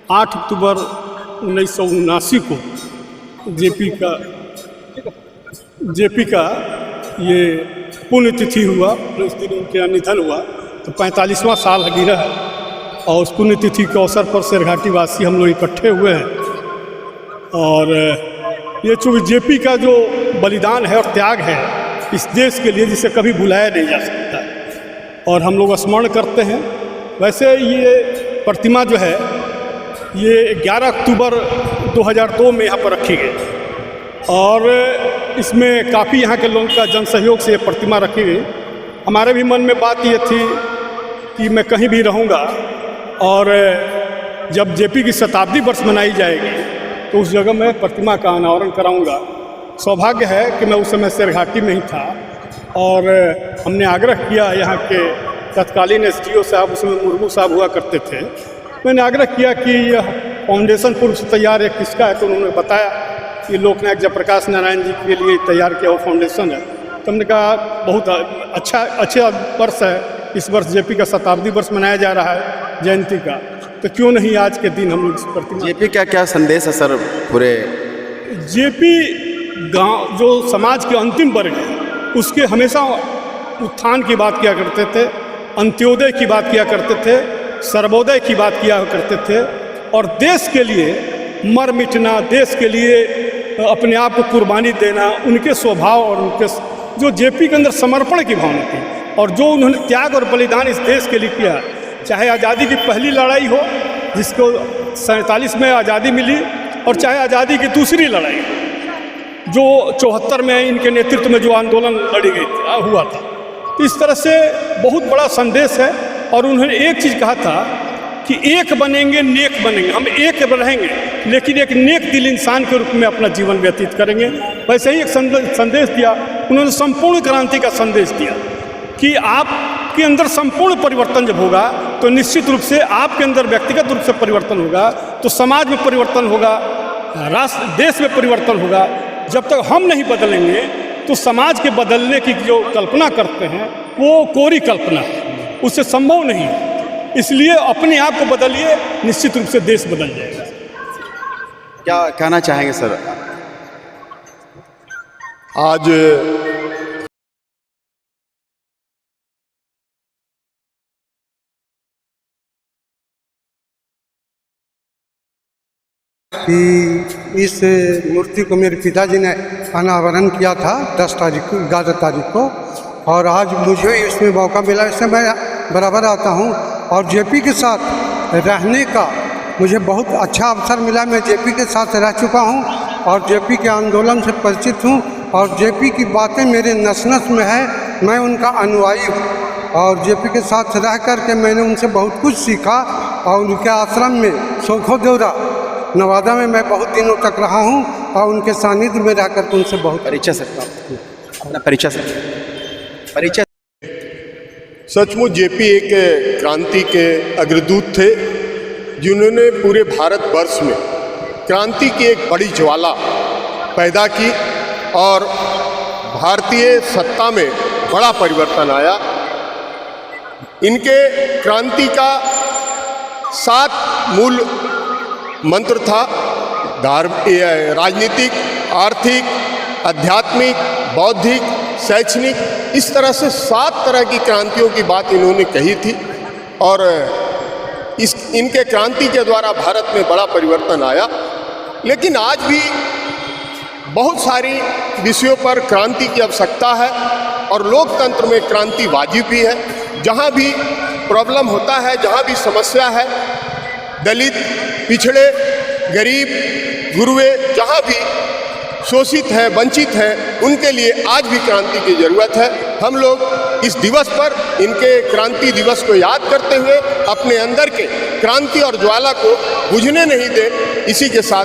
8 अक्टूबर 1979 को जेपी का ये पुण्यतिथि हुआ। उस दिन उनके निधन हुआ तो 45वां साल गिरा है और उस पुण्यतिथि के अवसर पर शेरघाटी वासी हम लोग इकट्ठे हुए हैं। और ये चूँकि जेपी का जो बलिदान है और त्याग है इस देश के लिए, जिसे कभी भुलाया नहीं जा सकता और हम लोग स्मरण करते हैं। वैसे ये प्रतिमा जो है ये 11 अक्टूबर 2002 में यहाँ पर रखी गई और इसमें काफ़ी यहाँ के लोगों का जन सहयोग से ये प्रतिमा रखी गई। हमारे भी मन में बात ये थी कि मैं कहीं भी रहूँगा और जब जेपी की शताब्दी वर्ष मनाई जाएगी तो उस जगह मैं प्रतिमा का अनावरण कराऊँगा। सौभाग्य है कि मैं उस समय शेरघाटी में ही था और हमने आग्रह किया, यहाँ के तत्कालीन SDO साहब उसमें मुर्मू साहब हुआ करते थे, मैंने आग्रह किया कि यह फाउंडेशन पूर्व से तैयार है, किसका है? तो उन्होंने बताया कि लोकनायक जयप्रकाश नारायण जी के लिए तैयार किया वो फाउंडेशन है। तो हमने कहा बहुत अच्छा वर्ष है, इस वर्ष जेपी का शताब्दी वर्ष मनाया जा रहा है जयंती का, तो क्यों नहीं आज के दिन हम लोग इस प्रतिमा। जेपी का क्या संदेश है सर? पूरे जेपी गाँव जो समाज के अंतिम वर्ग है उसके हमेशा उत्थान की बात किया करते थे, अंत्योदय की बात किया करते थे, सर्वोदय की बात किया करते थे और देश के लिए मर मिटना, देश के लिए अपने आप को कुर्बानी देना, उनके स्वभाव और उनके जो जेपी के अंदर समर्पण की भावना थी और जो उन्होंने त्याग और बलिदान इस देश के लिए किया, चाहे आज़ादी की पहली लड़ाई हो जिसको 47 में आज़ादी मिली और चाहे आज़ादी की दूसरी लड़ाई जो 74 में इनके नेतृत्व में जो आंदोलन लड़ी गई हुआ था। इस तरह से बहुत बड़ा संदेश है और उन्होंने एक चीज़ कहा था कि एक बनेंगे नेक बनेंगे, हम एक रहेंगे लेकिन एक नेक दिल इंसान के रूप में अपना जीवन व्यतीत करेंगे। वैसे ही एक संदेश दिया उन्होंने, संपूर्ण क्रांति का संदेश दिया कि आपके अंदर संपूर्ण परिवर्तन जब होगा तो निश्चित रूप से आपके अंदर व्यक्तिगत रूप से परिवर्तन होगा, तो समाज में परिवर्तन होगा, राष्ट्र देश में परिवर्तन होगा। जब तक हम नहीं बदलेंगे तो समाज के बदलने की जो कल्पना करते हैं वो कोरी कल्पना है, उससे संभव नहीं है। इसलिए अपने आप को बदलिए, निश्चित रूप से देश बदल जाएगा। क्या कहना चाहेंगे सर? आज कि इस मूर्ति को मेरे पिताजी ने अनावरण किया था 11 तारीख को और आज मुझे इसमें मौका मिला। इससे मैं बराबर आता हूँ और जेपी के साथ रहने का मुझे बहुत अच्छा अवसर मिला। मैं जेपी के साथ रह चुका हूँ और जेपी के आंदोलन से परिचित हूँ और जेपी की बातें मेरे नस नस में है, मैं उनका अनुयायी हूँ और जेपी के साथ रह कर के मैंने उनसे बहुत कुछ सीखा और उनके आश्रम में सोखोदेवरा नवादा में मैं बहुत दिनों तक रहा हूँ और उनके सानिध्य में रहकर के उनसे बहुत परिचय सकता हूँ अपना परिचय। सचमुच जेपी एक क्रांति के अग्रदूत थे जिन्होंने पूरे भारतवर्ष में क्रांति की एक बड़ी ज्वाला पैदा की और भारतीय सत्ता में बड़ा परिवर्तन आया। इनके क्रांति का 7 मूल मंत्र था, राजनीतिक, आर्थिक, आध्यात्मिक, बौद्धिक, शैक्षणिक, इस तरह से 7 तरह की क्रांतियों की बात इन्होंने कही थी और इनके क्रांति के द्वारा भारत में बड़ा परिवर्तन आया। लेकिन आज भी बहुत सारी विषयों पर क्रांति की आवश्यकता है और लोकतंत्र में क्रांति वाजिब भी है। जहाँ भी प्रॉब्लम होता है, जहाँ भी समस्या है, दलित, पिछड़े, गरीब, गुरुए, जहाँ भी शोषित हैं, वंचित हैं, उनके लिए आज भी क्रांति की ज़रूरत है। हम लोग इस दिवस पर इनके क्रांति दिवस को याद करते हुए अपने अंदर के क्रांति और ज्वाला को बुझने नहीं दें। इसी के साथ